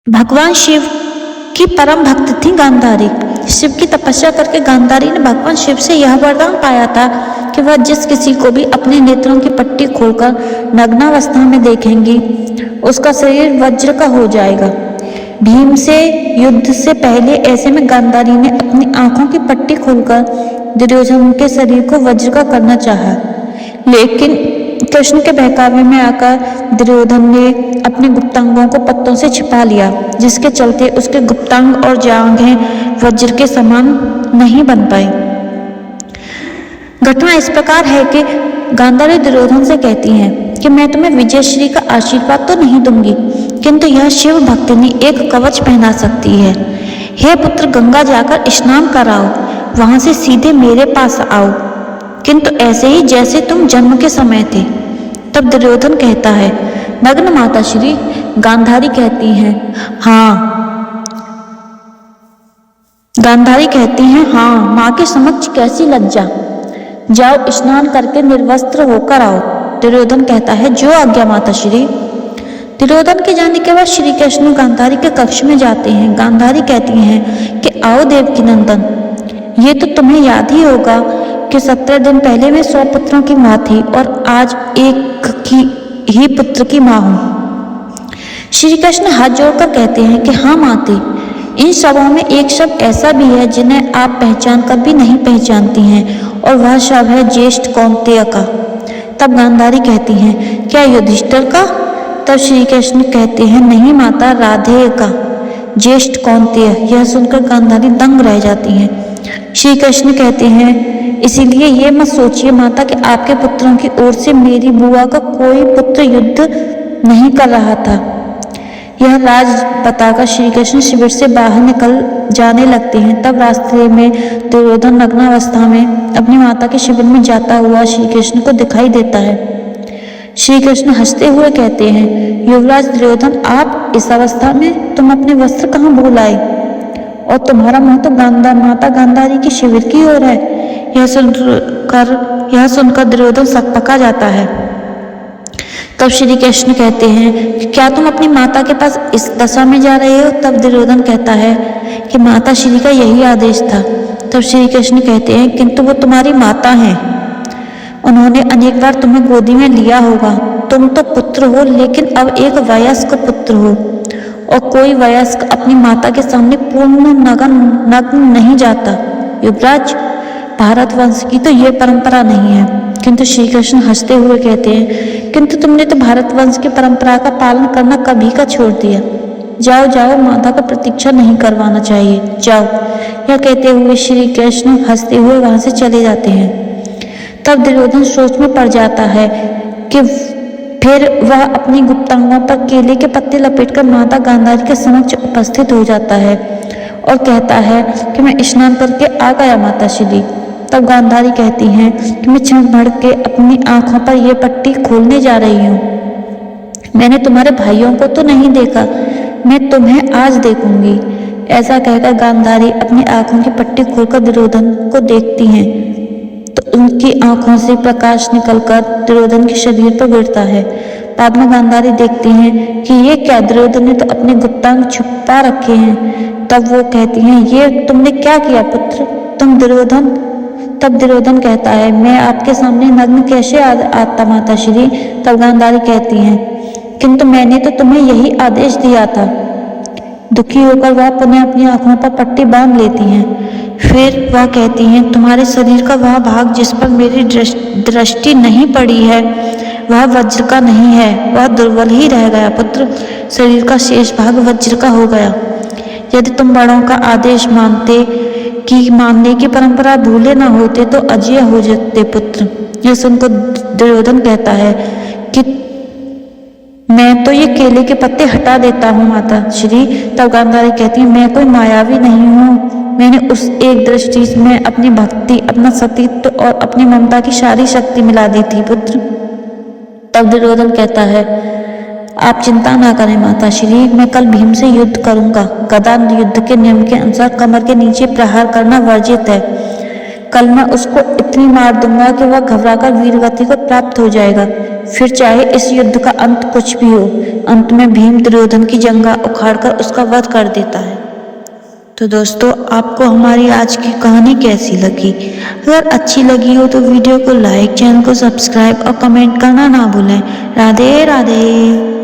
भगवान शिव की परम भक्त थी गांधारी। शिव की तपस्या करके गांधारी ने भगवान शिव से यह वरदान पाया था कि वह जिस किसी को भी अपने नेत्रों की पट्टी खोलकर नग्नावस्था में देखेंगी, उसका शरीर वज्र का हो जाएगा। भीम से युद्ध से पहले ऐसे में गांधारी ने अपनी आंखों की पट्टी खोलकर दुर्योधन के शरीर को वज्र का करना चाहा, लेकिन कृष्ण के बहकावे में आकर दुर्योधन ने अपने गुप्तांगों को पत्तों से छिपा लिया, जिसके चलते उसके गुप्तांग और जांघें वज्र के समान नहीं बन पाई। घटना इस प्रकार है कि गांधारी दुर्योधन से कहती है कि मैं तुम्हें विजयश्री का आशीर्वाद तो नहीं दूंगी, किंतु यह शिव भक्तिनी एक कवच पहना सकती है। हे पुत्र, गंगा जाकर स्नान कराओ, वहां से सीधे मेरे पास आओ, किंतु ऐसे ही जैसे तुम जन्म के समय थे। तब दुर्योधन कहता है, नग्न माता श्री। गांधारी कहती हैं, हाँ, माँ के समक्ष कैसी लज्जा। जाओ, स्नान करके निर्वस्त्र होकर आओ। दुर्योधन कहता है, जो आज्ञा माता श्री। दुर्योधन के जाने के बाद श्री कृष्ण गांधारी के कक्ष में जाते हैं। गांधारी कहती हैं कि आओ देवकी नंदन, ये तो तुम्हें याद ही होगा कि 17 दिन पहले मैं 100 पुत्रों की माँ थी और आज एक ही पुत्र की माँ हूँ। श्री कृष्ण हाथ जोड़कर कहते हैं कि हाँ माते, इन शब्दों में एक शब्द ऐसा भी है जिन्हें आप पहचान कर भी नहीं पहचानती हैं, और वह शब्द है ज्येष्ठ कौन्तेय का। तब गांधारी कहती हैं, क्या युधिष्ठिर का? तब श्री कृष्ण कहते हैं, नहीं माता, राधेय का, ज्येष्ठ कौन्तेय। यह सुनकर गांधारी दंग रह जाती हैं। श्री कृष्ण कहते हैं, इसीलिए ये मत सोचिए माता कि आपके पुत्रों की ओर से मेरी बुआ का कोई पुत्र युद्ध नहीं कर रहा था। यह राज बताकर श्री कृष्ण शिविर से बाहर निकल जाने लगते हैं। तब रास्ते में दुर्योधन नग्नावस्था में अपनी माता के शिविर में जाता हुआ श्री कृष्ण को दिखाई देता है। श्री कृष्ण हंसते हुए कहते हैं, युवराज दुर्योधन, आप इस अवस्था में तुम अपने वस्त्र कहाँ भूल आए, और तुम्हारा मुंह तो माता गांधारी की शिविर की ओर है। यह सुनकर दुर्योधन सकपका जाता है। तब श्री कृष्ण कहते हैं कि क्या तुम अपनी माता के पास इस दशा में जा रहे हो? तब दुर्योधन कहता है कि माता श्री का यही आदेश था। तब श्री कृष्ण कहते हैं, किंतु वो तुम्हारी माता हैं, उन्होंने अनेक बार तुम्हें गोदी में लिया होगा। तुम तो पुत्र हो, लेकिन अब एक वयस्क पुत्र हो, और कोई वयस्क अपनी माता के सामने पूर्ण नग्न नहीं जाता। युवराज, भारत वंश की तो ये परंपरा नहीं है। किंतु श्री कृष्ण हंसते हुए कहते हैं, किंतु तुमने तो भारत वंश की परंपरा का पालन करना कभी का छोड़ दिया। जाओ जाओ, माता का प्रतीक्षा नहीं करवाना चाहिए, जाओ। यह कहते हुए श्री कृष्ण हंसते हुए वहां से चले जाते हैं। तब दुर्योधन सोच में पड़ जाता है कि फिर वह अपनी गुप्तांगों पर केले के पत्ते लपेटकर माता गांधारी के समक्ष उपस्थित हो जाता है और कहता है कि मैं स्नान करके आ गया माता श्री। तब गांधारी कहती हैं कि मैं क्षण भर के अपनी आंखों पर यह पट्टी खोलने जा रही हूँ। मैंने तुम्हारे भाइयों को तो नहीं देखा, मैं तुम्हें आज देखूंगी। ऐसा कहकर गांधारी अपनी आंखों की पट्टी खोलकर दुर्योधन को देखती हैं, तो उनकी आंखों से प्रकाश निकलकर दुर्योधन के शरीर पर गिरता है। बाद में गांधारी देखती हैं कि ये क्या, दुर्योधन ने तो अपने गुप्तांग छुपा रखे हैं। तब वो कहती हैं, ये तुमने क्या किया पुत्र, तुम दुर्योधन? तब दुर्योधन कहता है, मैं आपके सामने नग्न कैसे आता माता श्री? तब गांधारी कहती हैं, किंतु मैंने तो तुम्हें यही आदेश दिया था। दुखी होकर वह पुनः अपनी आंखों पर पट्टी बांध लेती हैं। फिर वह कहती हैं, तुम्हारे शरीर का वह भाग जिस पर मेरी दृष्टि नहीं पड़ी है वह वज्र का नहीं है, वह दुर्बल ही रह गया पुत्र। शरीर का शेष भाग वज्र का हो गया। यदि तुम बड़ों का आदेश मानने की परंपरा भूले न होते तो अजय हो जाते पुत्र। यह सुनकर दुर्योधन कहता है कि मैं तो ये केले के पत्ते हटा देता हूँ माता श्री। तब गांधारी कहती है, मैं कोई मायावी नहीं हूँ, मैंने उस एक दृष्टि में अपनी भक्ति, अपना सतीत्व और अपनी ममता की सारी शक्ति मिला दी थी पुत्र। तब दुर्योधन कहता है, आप चिंता ना करें माता श्री, मैं कल भीम से युद्ध करूंगा। गदा युद्ध के नियम के अनुसार कमर के नीचे प्रहार करना वर्जित है। कल मैं उसको इतनी मार दूंगा कि वह घबराकर वीरगति को प्राप्त हो जाएगा। फिर चाहे इस युद्ध का अंत कुछ भी हो। अंत में भीम दुर्योधन की जंगा उखाड़कर उसका वध कर देता है। तो दोस्तों, आपको हमारी आज की कहानी कैसी लगी? अगर अच्छी लगी हो तो वीडियो को लाइक, चैनल को सब्सक्राइब और कमेंट करना ना भूलें। राधे राधे।